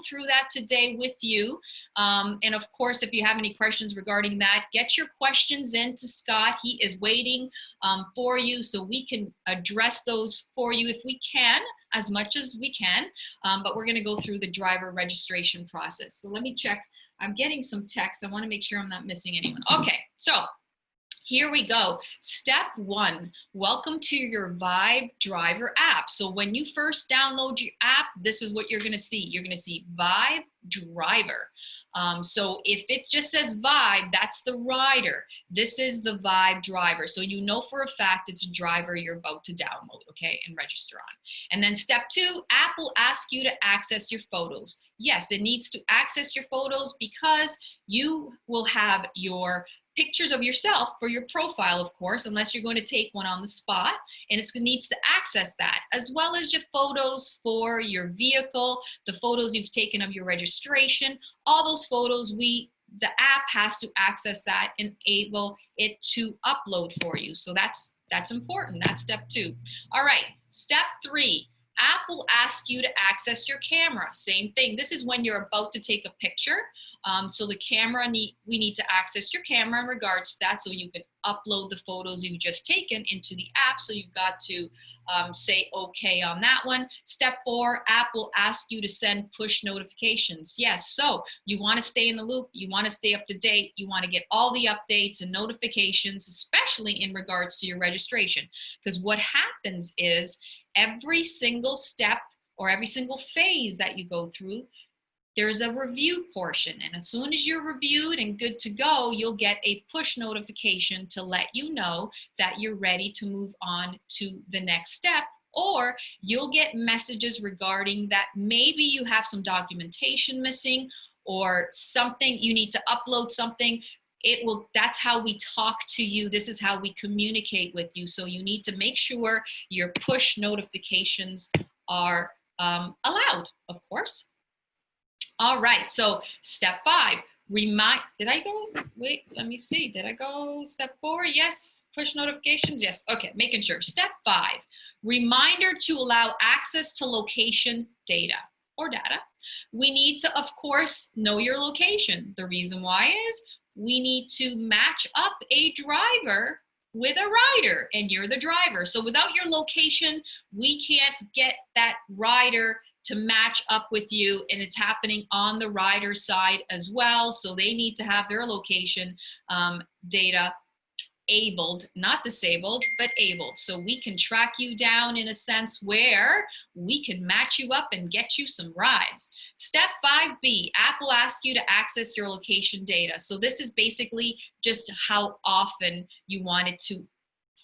through that today with you. And of course, if you have any questions regarding that, get your questions in to Scott. He is waiting for you, so we can address those for you if we can, as much as we can. But we're going to go through the driver registration process. So let me check. I'm getting some text. I want to make sure I'm not missing anyone. Okay, so here we go. Step 1, welcome to your Vibe Driver app. So when you first download your app, this is what you're gonna see. You're gonna see Vibe Driver. So if it just says Vibe, that's the rider. This is the Vibe Driver. So you know for a fact it's a driver you're about to download, okay, and register on. And then step 2, app will ask you to access your photos. Yes, it needs to access your photos because you will have your pictures of yourself for your profile, of course, unless you're going to take one on the spot, and it needs to access that, as well as your photos for your vehicle, the photos you've taken of your registration, all those photos, the app has to access that and able it to upload for you. So that's important. That's step 2. All right, step 3. App will ask you to access your camera. Same thing. This is when you're about to take a picture. So the camera, we need to access your camera in regards to that so you can upload the photos you've just taken into the app. So you've got to say okay on that one. Step 4, app will ask you to send push notifications. Yes, so you want to stay in the loop. You want to stay up to date. You want to get all the updates and notifications, especially in regards to your registration. Because what happens is every single step or every single phase that you go through, there's a review portion. And as soon as you're reviewed and good to go, you'll get a push notification to let you know that you're ready to move on to the next step. Or you'll get messages regarding that maybe you have some documentation missing or something, you need to upload something. That's how we talk to you. This is how we communicate with you. So you need to make sure your push notifications are allowed, of course. All right, so step 5, did I go? Wait, let me see. Did I go step 4? Yes, push notifications, yes. Okay, making sure. Step 5, reminder to allow access to location data or data. We need to, of course, know your location. The reason why is we need to match up a driver with a rider, and you're the driver. So without your location, we can't get that rider to match up with you, and it's happening on the rider side as well. So they need to have their location data abled, not disabled, but able. So we can track you down in a sense where we can match you up and get you some rides. Step 5B, app will ask you to access your location data. So this is basically just how often you want it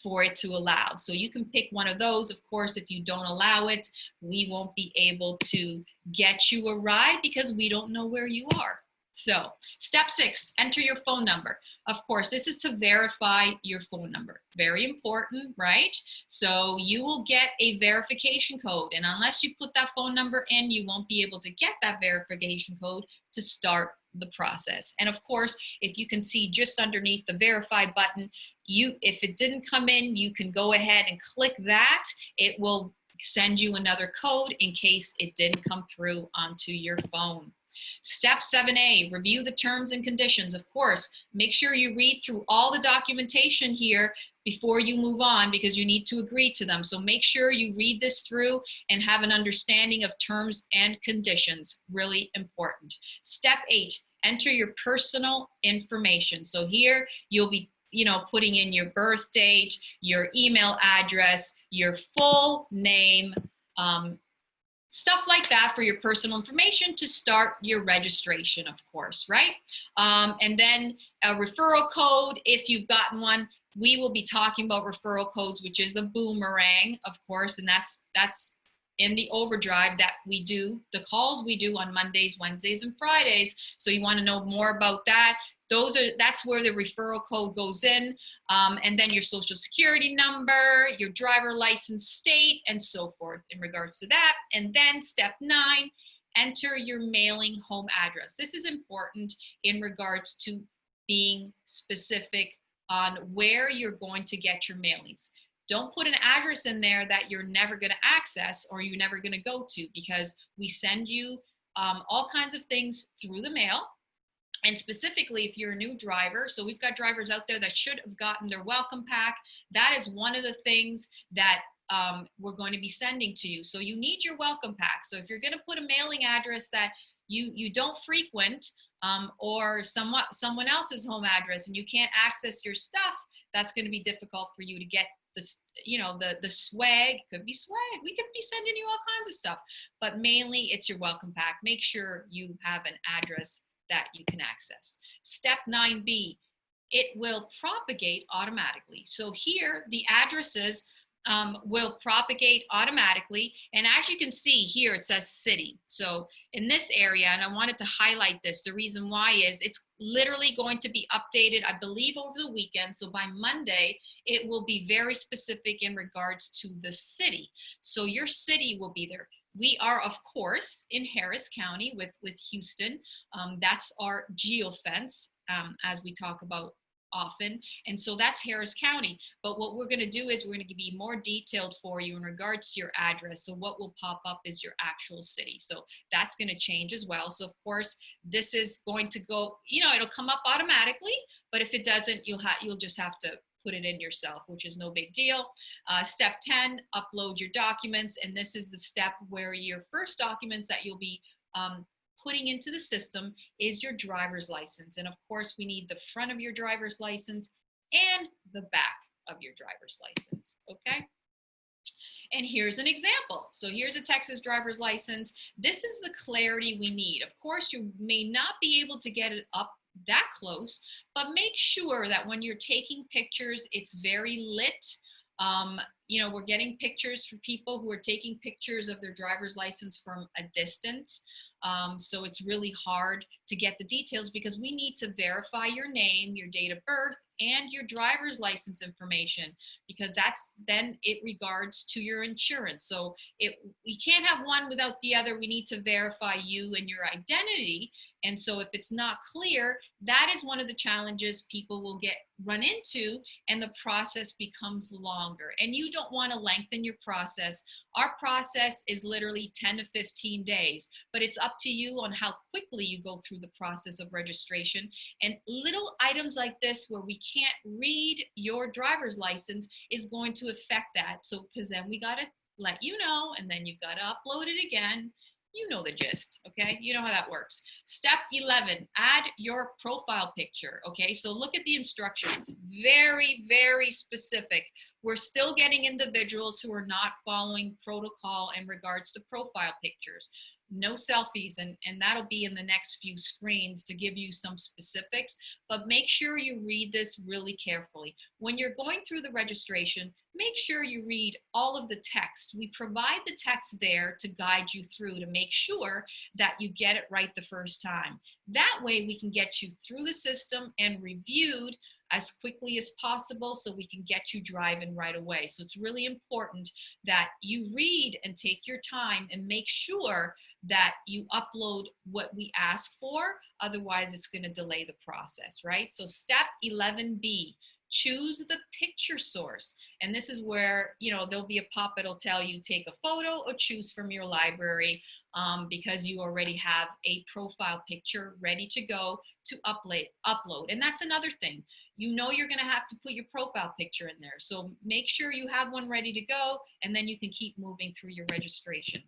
for it to allow. So you can pick one of those. Of course, if you don't allow it, we won't be able to get you a ride because we don't know where you are. So step 6, enter your phone number. Of course, this is to verify your phone number. Very important, right? So you will get a verification code, and unless you put that phone number in, you won't be able to get that verification code to start the process. And of course, if you can see just underneath the verify button, if it didn't come in, you can go ahead and click that. It will send you another code in case it didn't come through onto your phone. Step 7A, review the terms and conditions. Of course, make sure you read through all the documentation here before you move on because you need to agree to them. So make sure you read this through and have an understanding of terms and conditions. Really important. Step 8, enter your personal information. So here you'll be putting in your birth date, your email address, your full name, stuff like that for your personal information to start your registration, of course, right? And then a referral code, if you've gotten one. We will be talking about referral codes, which is a boomerang, of course, and that's in the overdrive that we do, the calls we do on Mondays, Wednesdays, and Fridays. So you want to know more about that. That's where the referral code goes in, and then your social security number, your driver license state, and so forth in regards to that. And then step 9, enter your mailing home address. This is important in regards to being specific on where you're going to get your mailings. Don't put an address in there that you're never going to access or you're never going to go to, because we send you all kinds of things through the mail. And specifically, if you're a new driver, so we've got drivers out there that should have gotten their welcome pack. That is one of the things that we're going to be sending to you. So you need your welcome pack. So if you're going to put a mailing address that you don't frequent, or someone else's home address, and you can't access your stuff, that's going to be difficult for you to get this, the swag. Could be swag. We could be sending you all kinds of stuff, but mainly it's your welcome pack. Make sure you have an address that you can access. Step 9B, it will propagate automatically. So here, the addresses will propagate automatically. And as you can see here, it says city. So in this area, and I wanted to highlight this, the reason why is it's literally going to be updated, I believe, over the weekend. So by Monday, it will be very specific in regards to the city. So your city will be there. We are, of course, in Harris County with Houston. That's our geofence, as we talk about often. And so that's Harris County. But what we're going to do is we're going to be more detailed for you in regards to your address. So what will pop up is your actual city. So that's going to change as well. So of course, this is going to go, it'll come up automatically. But if it doesn't, you'll just have to put it in yourself, which is no big deal. Step 10, upload your documents. And this is the step where your first documents that you'll be putting into the system is your driver's license. And of course, we need the front of your driver's license and the back of your driver's license, okay? And here's an example. So here's a Texas driver's license. This is the clarity we need. Of course, you may not be able to get it up that close, but make sure that when you're taking pictures, it's very lit. We're getting pictures for people who are taking pictures of their driver's license from a distance. So it's really hard to get the details because we need to verify your name, your date of birth, and your driver's license information, because then it regards to your insurance. So we can't have one without the other. We need to verify you and your identity. And so if it's not clear, that is one of the challenges people will run into, and the process becomes longer. And you don't want to lengthen your process. Our process is literally 10 to 15 days, but it's up to you on how quickly you go through the process of registration. And little items like this where we can't read your driver's license is going to affect that. So, because then we got to let you know, and then you've got to upload it again. You know the gist, okay? You know how that works. Step 11, add your profile picture, okay? So look at the instructions, very, very specific. We're still getting individuals who are not following protocol in regards to profile pictures. No selfies, and that'll be in the next few screens to give you some specifics, but make sure you read this really carefully. When you're going through the registration, make sure you read all of the text. We provide the text there to guide you through to make sure that you get it right the first time. That way we can get you through the system and reviewed as quickly as possible so we can get you driving right away. So it's really important that you read and take your time and make sure that you upload what we ask for. Otherwise, it's going to delay the process, right? So step 11B, choose the picture source. And this is where, there'll be a pop it'll tell you take a photo or choose from your library, because you already have a profile picture ready to go to upload. And that's another thing. You're going to have to put your profile picture in there. So make sure you have one ready to go, and then you can keep moving through your registration.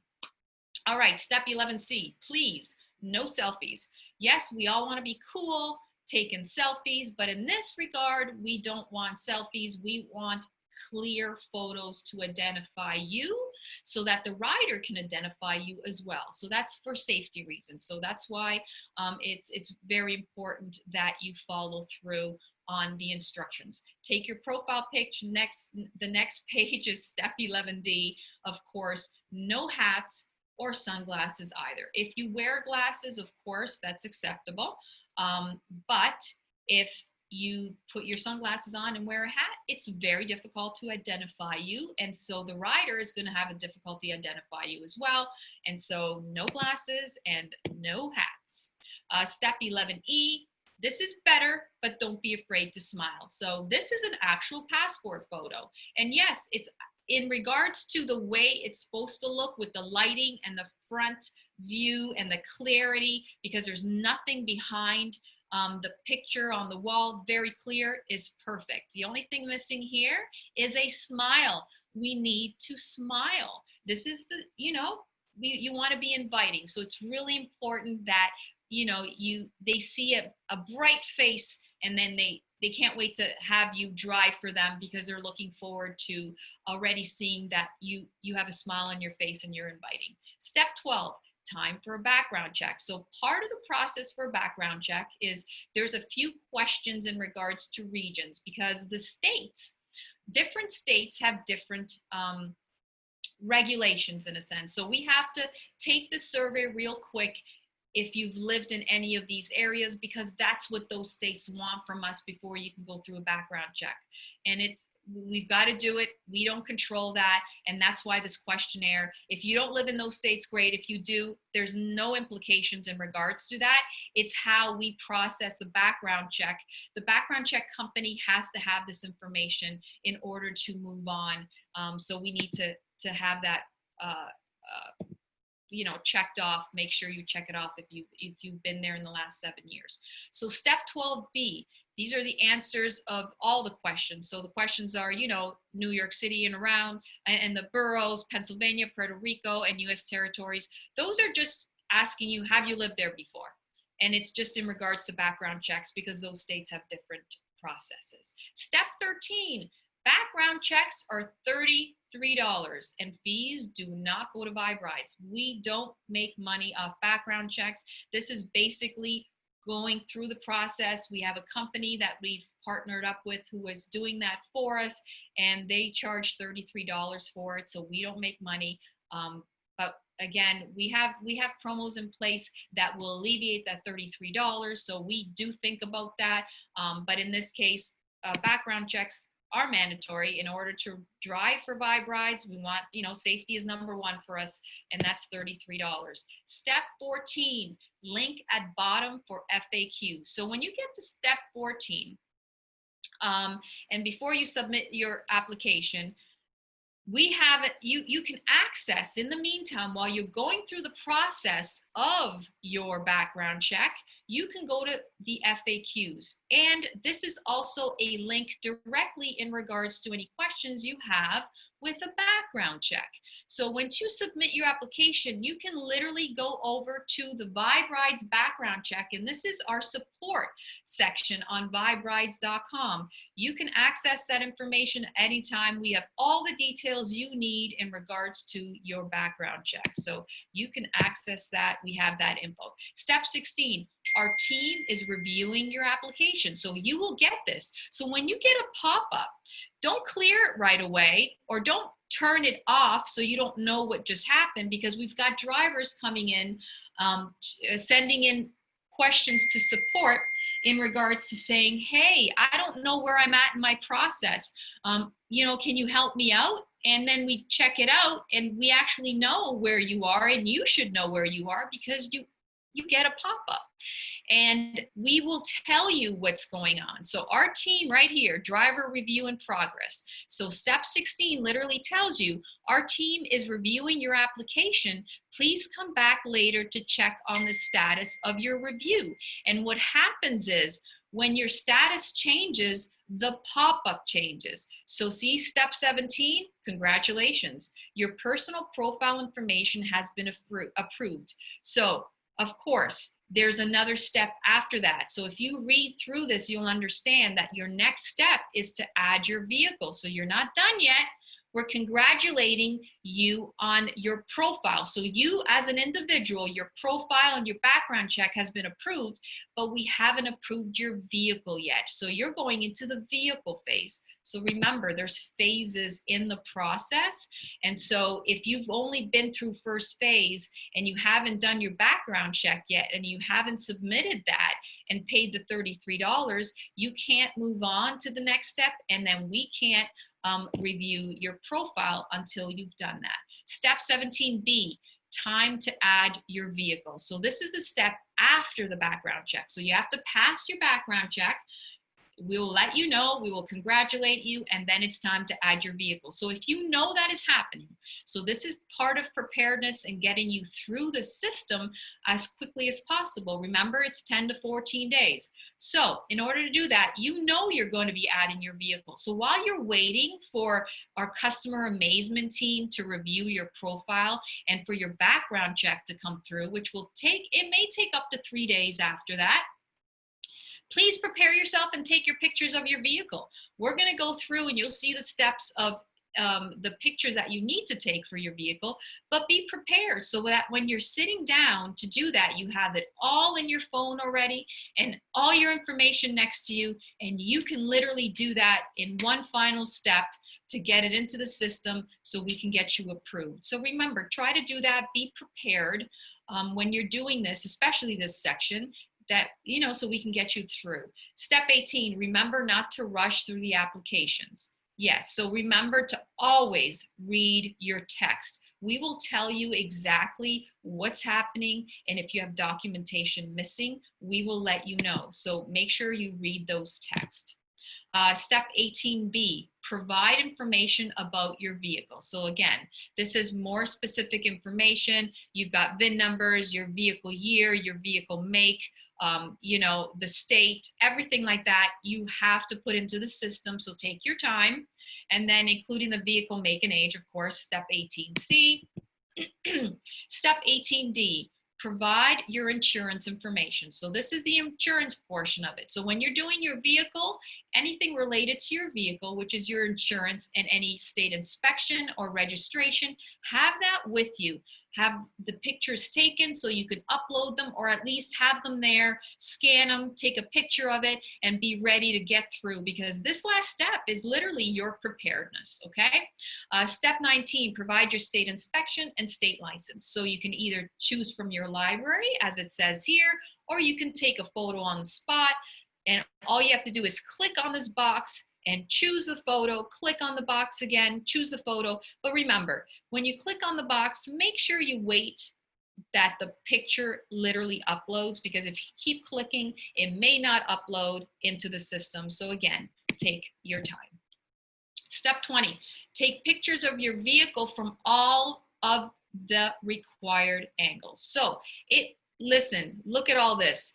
All right, step 11C, please, no selfies. Yes, we all want to be cool, taking selfies, but in this regard, we don't want selfies. We want clear photos to identify you so that the rider can identify you as well. So that's for safety reasons. So that's why it's very important that you follow through on the instructions. Take your profile picture. The next page is step 11D, of course, no hats or sunglasses either. If you wear glasses, of course, that's acceptable. But if you put your sunglasses on and wear a hat, it's very difficult to identify you. And so the rider is going to have a difficulty identify you as well. And so no glasses and no hats. Step 11E, this is better, but don't be afraid to smile. So this is an actual passport photo. And yes, it's in regards to the way it's supposed to look with the lighting and the front view and the clarity, because there's nothing behind the picture on the wall, very clear, is perfect. The only thing missing here is a smile. We need to smile. This is the, you want to be inviting. So it's really important that, they see a bright face, and then they can't wait to have you drive for them, because they're looking forward to already seeing that you have a smile on your face and you're inviting. Step 12, time for a background check. So part of the process for a background check is there's a few questions in regards to regions, because different states have different regulations in a sense. So we have to take the survey real quick if you've lived in any of these areas, because that's what those states want from us before you can go through a background check. And we've got to do it. We don't control that. And that's why this questionnaire, if you don't live in those states, great. If you do, there's no implications in regards to that. It's how we process the background check. The background check company has to have this information in order to move on. So we need to have that checked off. Make sure you check it off if you've been there in the last 7 years. So step 12B, these are the answers of all the questions. So the questions are, New York City and around, and the boroughs, Pennsylvania, Puerto Rico, and US territories. Those are just asking you, have you lived there before? And it's just in regards to background checks, because those states have different processes. Step 13, background checks are $33, and fees do not go to Vibe Rides. We don't make money off background checks. This is basically going through the process. We have a company that we've partnered up with who is doing that for us, and they charge $33 for it. So we don't make money. But again, we have promos in place that will alleviate that $33. So we do think about that. But in this case, background checks are mandatory in order to drive for Vibe Rides. We want, safety is number one for us, and that's $33. Step 14, link at bottom for FAQ. So when you get to step 14, and before you submit your application, we have it, you can access, in the meantime, while you're going through the process of your background check, you can go to the FAQs. And this is also a link directly in regards to any questions you have with a background check. So once you submit your application, you can literally go over to the Vibe Rides background check, and this is our support section on viberides.com. You can access that information anytime. We have all the details you need in regards to your background check. So you can access that. We have that info. Step 16, our team is reviewing your application. So you will get this. So when you get a pop-up, don't clear it right away, or don't turn it off so you don't know what just happened, because we've got drivers coming in, sending in questions to support in regards to saying, hey, I don't know where I'm at in my process. Can you help me out? And then we check it out, and we actually know where you are, and you should know where you are, because you get a pop-up. And we will tell you what's going on. So our team right here, driver review in progress. So step 16 literally tells you our team is reviewing your application. Please come back later to check on the status of your review. And what happens is, when your status changes, the pop-up changes. So see step 17, congratulations. Your personal profile information has been approved. So of course, there's another step after that. So if you read through this, you'll understand that your next step is to add your vehicle. So you're not done yet. We're congratulating you on your profile. So you as an individual, your profile and your background check has been approved, but we haven't approved your vehicle yet. So you're going into the vehicle phase. So remember, there's phases in the process. And so if you've only been through first phase and you haven't done your background check yet, and you haven't submitted that and paid the $33, you can't move on to the next step. And then we can't review your profile until you've done that. Step 17B, time to add your vehicle. So this is the step after the background check. So you have to pass your background check. we will let you know, we will congratulate you, and then it's time to add your vehicle. So if you know that is happening, so this is part of preparedness and getting you through the system as quickly as possible. Remember, it's 10 to 14 days. So in order to do that, you know you're going to be adding your vehicle. So while you're waiting for our customer amazement team to review your profile and for your background check to come through, which will take, it may take up to 3 days after that, please prepare yourself and take your pictures of your vehicle. We're going to go through and you'll see the steps of the pictures that you need to take for your vehicle, but be prepared so that when you're sitting down to do that, you have it all in your phone already and all your information next to you, and you can literally do that in one final step to get it into the system so we can get you approved. So remember, try to do that, be prepared when you're doing this, especially this section, that, you know, so we can get you through. Step 18, remember not to rush through the applications. Yes, so remember to always read your text. We will tell you exactly what's happening, and if you have documentation missing, we will let you know. So make sure you read those texts. Step 18B, provide information about your vehicle. So again, this is more specific information. You've got VIN numbers, your vehicle year, your vehicle make, you know, the state, everything like that, you have to put into the system. So take your time, and then including the vehicle make and age, of course, step 18C. Step 18D, provide your insurance information. So this is the insurance portion of it. So when you're doing your vehicle, anything related to your vehicle, which is your insurance and any state inspection or registration, have that with you. Have the pictures taken so you can upload them, or at least have them there, scan them, take a picture of it, and be ready to get through, because this last step is literally your preparedness, okay? Step 19, provide your state inspection and state license. So you can either choose from your library, as it says here, or you can take a photo on the spot, and all you have to do is click on this box and choose the photo, click on the box again, choose the photo. But remember, when you click on the box, make sure you wait that the picture literally uploads, because if you keep clicking, it may not upload into the system. So again, take your time. Step 20, take pictures of your vehicle from all of the required angles. So listen, look at all this.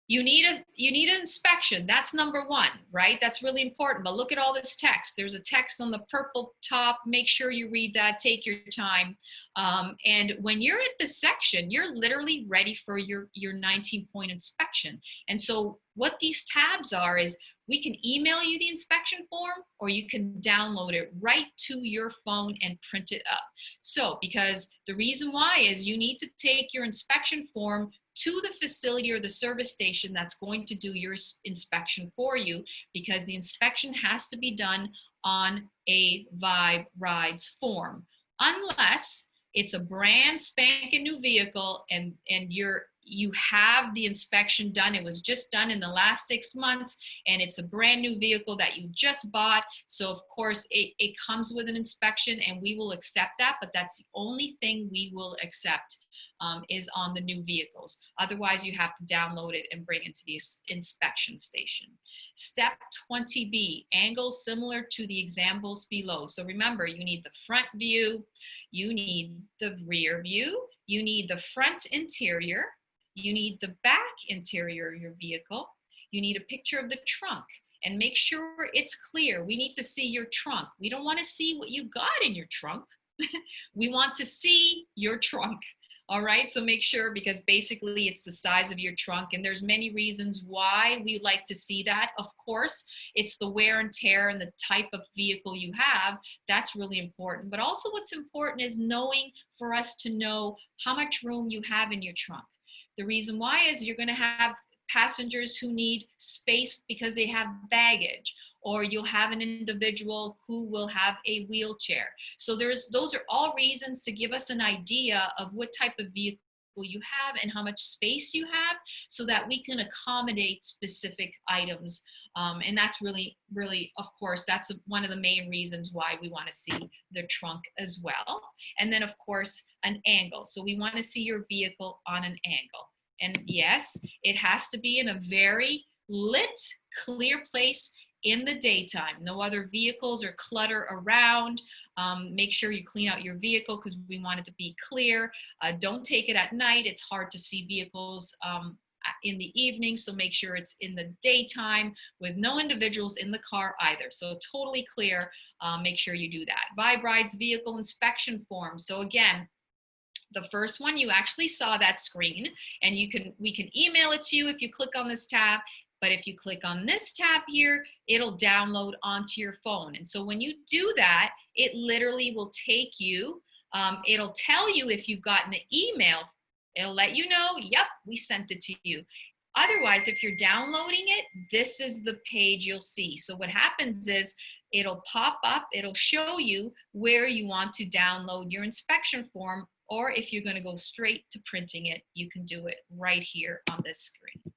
You need an inspection. That's number one, right? That's really important. But look at all this text. There's a text on the purple top. Make sure you read that. Take your time. And when you're at this section, you're literally ready for your 19-point inspection. And so what these tabs are is we can email you the inspection form, or you can download it right to your phone and print it up. So because the reason why is you need to take your inspection form to the facility or the service station that's going to do your inspection for you, because the inspection has to be done on a Vibe Rides form, unless it's a brand spanking new vehicle and you have the inspection done. It was just done in the last 6 months, and it's a brand new vehicle that you just bought. So of course it comes with an inspection, and we will accept that, but that's the only thing we will accept is on the new vehicles. Otherwise, you have to download it and bring it to the inspection station. Step 20B, angles similar to the examples below. So remember, you need the front view, you need the rear view, you need the front interior, you need the back interior of your vehicle, you need a picture of the trunk, and make sure it's clear. We need to see your trunk. We don't want to see what you got in your trunk. We want to see your trunk. All right, so make sure, because basically it's the size of your trunk, and there's many reasons why we like to see that. Of course, it's the wear and tear and the type of vehicle you have. That's really important. But also what's important is knowing, for us to know how much room you have in your trunk. The reason why is you're going to have passengers who need space because they have baggage, or you'll have an individual who will have a wheelchair. So those are all reasons to give us an idea of what type of vehicle you have and how much space you have, so that we can accommodate specific items. And that's really, of course, that's one of the main reasons why we want to see the trunk as well. And then of course, an angle. So we want to see your vehicle on an angle. And yes, it has to be in a very lit, clear place in the daytime. No other vehicles or clutter around. Make sure you clean out your vehicle because we want it to be clear. Don't take it at night. It's hard to see vehicles in the evening, so make sure it's in the daytime with no individuals in the car either. So totally clear. Make sure you do that. Vibe Rides vehicle inspection form. So again, the first one, you actually saw that screen, and we can email it to you if you click on this tab. But if you click on this tab here, it'll download onto your phone. And so when you do that, it literally will take you, it'll tell you if you've gotten the email. It'll let you know, yep, we sent it to you. Otherwise, if you're downloading it, this is the page you'll see. So what happens is it'll pop up, it'll show you where you want to download your inspection form, or if you're going to go straight to printing it, you can do it right here on this screen.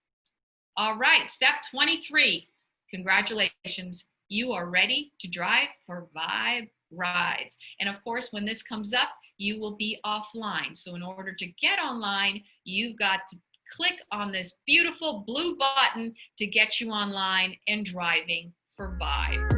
All right, step 23. Congratulations, you are ready to drive for Vibe Rides. And of course, when this comes up, you will be offline. So in order to get online, you've got to click on this beautiful blue button to get you online and driving for Vibe.